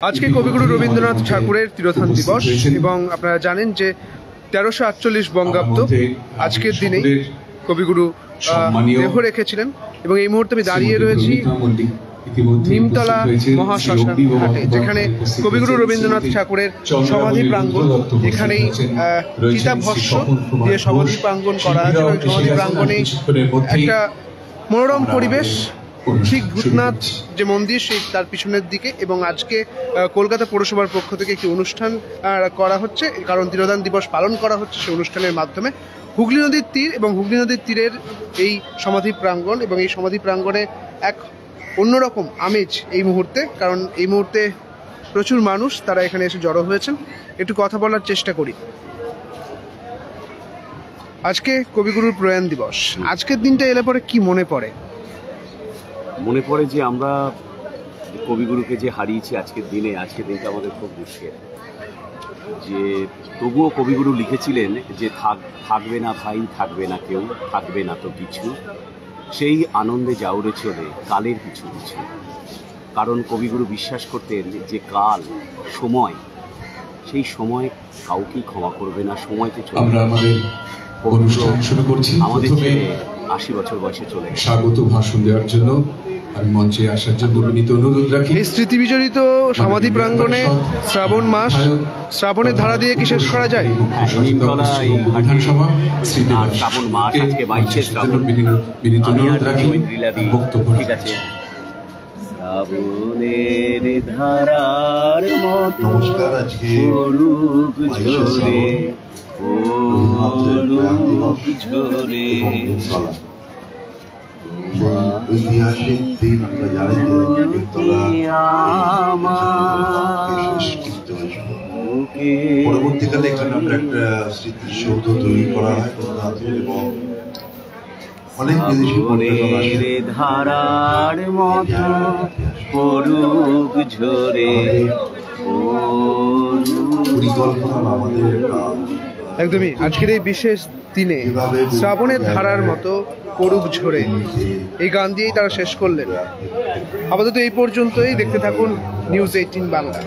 आज के कविगुरु रवींद्रनाथ ठाकुरेर तिरोधान दिवस एवं आपनारा जानें जे 1348 बंगाब्द आजकेर दिनेই कविगुरु देह रेखेছিলেন এবং এই মুহূর্তে আমি দাঁড়িয়ে রয়েছি নিমতলা মহাশ্মশান ঘাটে, যেখানে কবিগুরু রবীন্দ্রনাথ ঠাকুরের সমাধি প্রাঙ্গণ। এখানেই চিতাভস্ম দিয়ে সমাধি প্রাঙ্গণ করা আছে এবং সমাধি প্রাঙ্গণে একটা মনোরম পরিবেশ। ঠিক ভূতনাথ যে মন্দির সেই তার পিছনের দিকে, এবং আজকে কলকাতা পৌরসভার পক্ষ থেকে একটি অনুষ্ঠান করা হচ্ছে, কারণ তিরোধান দিবস পালন করা হচ্ছে। সেই অনুষ্ঠানের মাধ্যমে হুগলি নদীর তীর এবং হুগলি নদীর তীরের এই সমাধি প্রাঙ্গণ, এবং এই সমাধি প্রাঙ্গণে এক অন্যরকম আমেজ এই মুহূর্তে, কারণ এই মুহূর্তে প্রচুর মানুষ তারা এখানে এসে জড়ো হয়েছেন। একটু কথা বলার চেষ্টা করি। আজকে কবিগুরুর প্রয়াণ দিবস, আজকের দিনটা এলে পরে কি মনে পড়ে? মনে পড়ে যে আমরা কবিগুরুকে যে হারিয়েছি আজকের দিনে। আজকের দিনটা আমাদের খুব দুঃখের, যে তবুও কবিগুরু লিখেছিলেন যে থাকবে না ভাই, থাকবে না কেউ, থাকবে না তো কিছু, সেই আনন্দে যাওরে চলে কালের পিছু পিছু। কারণ কবিগুরু বিশ্বাস করতেন যে কাল, সময়, সেই সময় কাউকেই ক্ষমা করবে না। সময়তে চলে আমরা আমাদের অনুষ্ঠান শুরু করছি। আমাদের 80 বছর বয়সে চলে গেছে। স্বাগত ভাষণ দেওয়ার জন্য আমি মঞ্চে আসার জন্য বিনীত অনুরোধ রাখি। এই স্মৃতি বিজড়িত সমাধি প্রাঙ্গণে শ্রাবণ মাস, শ্রাবণের ধারা দিয়ে কি শেষ করা যায়? বিধানসভা শ্রাবণ মাস আজকে 22 শ্রাবণ। বিনীত অনুরোধ রাখি বক্তব্য। ঠিক আছে। শ্রাবণের ধারার মতো ঝরে ঝরে ঐতিহাসিক দিন আমরা জানি পরবর্তীকালে এখানে আমরা একটা স্মৃতিসৌধ তৈরি করা হয় এবং অনেক বিদেশি ধারার মতো পড়ুক ঝরে পরিকল্পনা আমাদের একদমই আজকের এই বিশেষ দিনে শ্রাবণের ধারার মতো পড়ুক ঝরে, এই গান দিয়েই তারা শেষ করলেন। আপাতত এই পর্যন্তই। দেখতে থাকুন নিউজ 18 বাংলা।